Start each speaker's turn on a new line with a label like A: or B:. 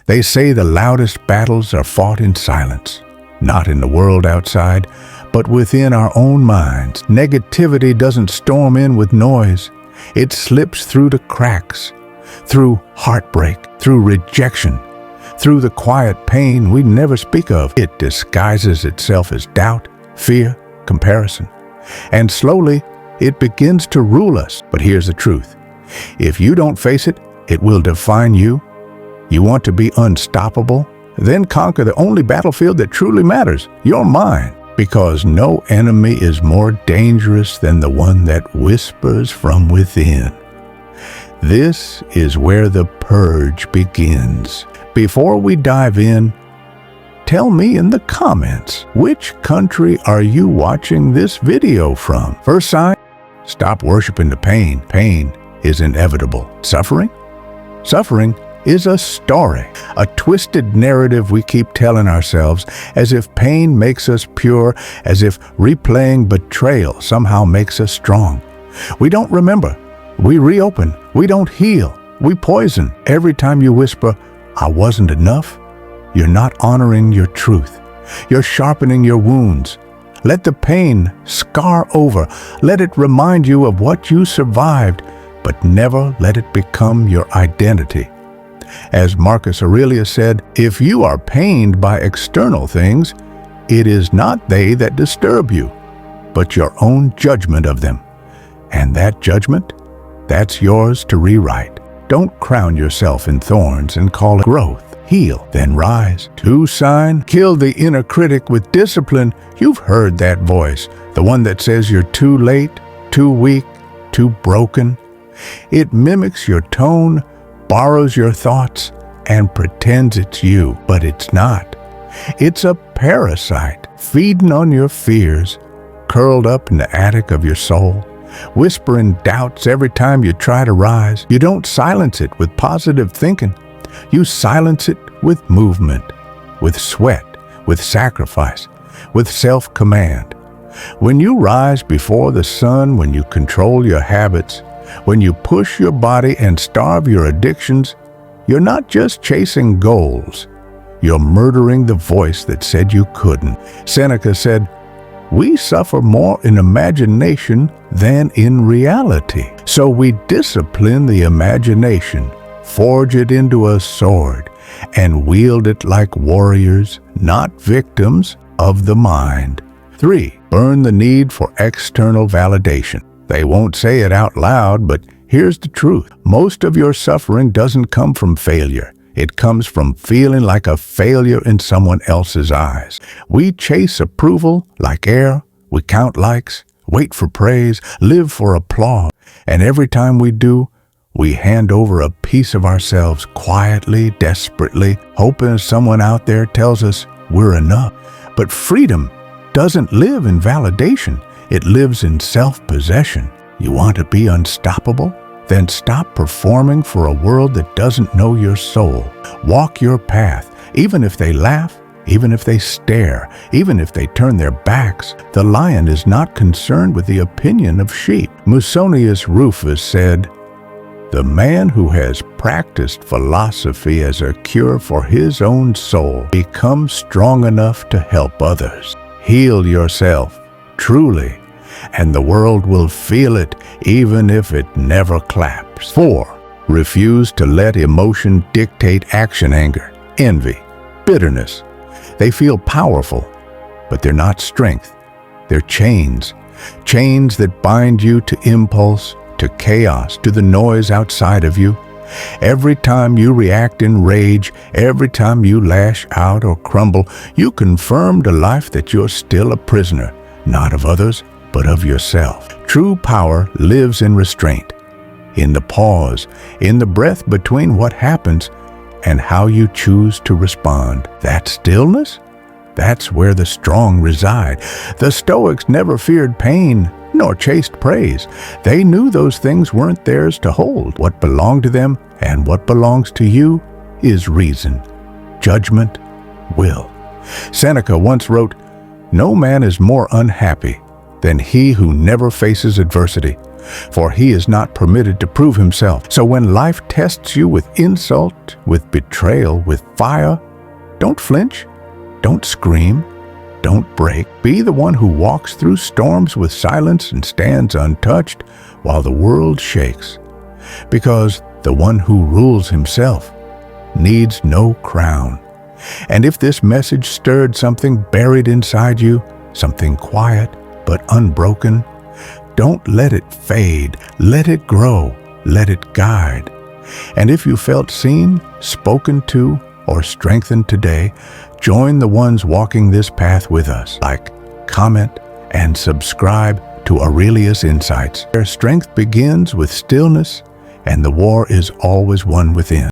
A: They say the loudest battles are fought in silence, not in the world outside, but within our own minds. Negativity doesn't storm in with noise. It slips through the cracks, through heartbreak, through rejection, through the quiet pain we never speak of. It disguises itself as doubt, fear, comparison, and slowly it begins to rule us. But here's the truth. If you don't face it, it will define you. You want to be unstoppable? Then conquer the only battlefield that truly matters, your mind. Because no enemy is more dangerous than the one that whispers from within. This is where the purge begins. Before we dive in, tell me in the comments, which country are you watching this video from? First sign, stop worshiping the pain. Pain is inevitable. Suffering? Suffering is a story, a twisted narrative we keep telling ourselves, as if pain makes us pure, as if replaying betrayal somehow makes us strong. We don't remember. We reopen. We don't heal. We poison. Every time you whisper, "I wasn't enough," you're not honoring your truth. You're sharpening your wounds. Let the pain scar over. Let it remind you of what you survived, but never let it become your identity. As Marcus Aurelius said, if you are pained by external things, it is not they that disturb you, but your own judgment of them. And that judgment, that's yours to rewrite. Don't crown yourself in thorns and call it growth. Heal, then rise. 2 sign, kill the inner critic with discipline. You've heard that voice, the one that says you're too late, too weak, too broken. It mimics your tone, borrows your thoughts, and pretends it's you, but it's not. It's a parasite, feeding on your fears, curled up in the attic of your soul, whispering doubts every time you try to rise. You don't silence it with positive thinking. You silence it with movement, with sweat, with sacrifice, with self-command. When you rise before the sun, when you control your habits, when you push your body and starve your addictions, you're not just chasing goals. You're murdering the voice that said you couldn't. Seneca said, "We suffer more in imagination than in reality." So we discipline the imagination, forge it into a sword, and wield it like warriors, not victims of the mind. 3. Burn the need for external validation. They won't say it out loud, but here's the truth. Most of your suffering doesn't come from failure. It comes from feeling like a failure in someone else's eyes. We chase approval like air. We count likes, wait for praise, live for applause. And every time we do, we hand over a piece of ourselves quietly, desperately, hoping someone out there tells us we're enough. But freedom doesn't live in validation. It lives in self-possession. You want to be unstoppable? Then stop performing for a world that doesn't know your soul. Walk your path, even if they laugh, even if they stare, even if they turn their backs. The lion is not concerned with the opinion of sheep. Musonius Rufus said, "The man who has practiced philosophy as a cure for his own soul becomes strong enough to help others." Heal yourself, truly, and the world will feel it even if it never claps. 4. Refuse to let emotion dictate action. Anger, envy, bitterness. They feel powerful, but they're not strength. They're chains. Chains that bind you to impulse, to chaos, to the noise outside of you. Every time you react in rage, every time you lash out or crumble, you confirm to life that you're still a prisoner, not of others, but of yourself. True power lives in restraint, in the pause, in the breath between what happens and how you choose to respond. That stillness, that's where the strong reside. The Stoics never feared pain, nor chased praise. They knew those things weren't theirs to hold. What belonged to them and what belongs to you is reason, judgment, will. Seneca once wrote, "No man is more unhappy than he who never faces adversity, for he is not permitted to prove himself. So when life tests you with insult, with betrayal, with fire, don't flinch, don't scream, don't break. Be the one who walks through storms with silence and stands untouched while the world shakes. Because the one who rules himself needs no crown. And if this message stirred something buried inside you, something quiet but unbroken, don't let it fade. Let it grow. Let it guide. And if you felt seen, spoken to, or strengthened today, join the ones walking this path with us. Like, comment, and subscribe to Aurelius Insights. Their strength begins with stillness, and the war is always won within.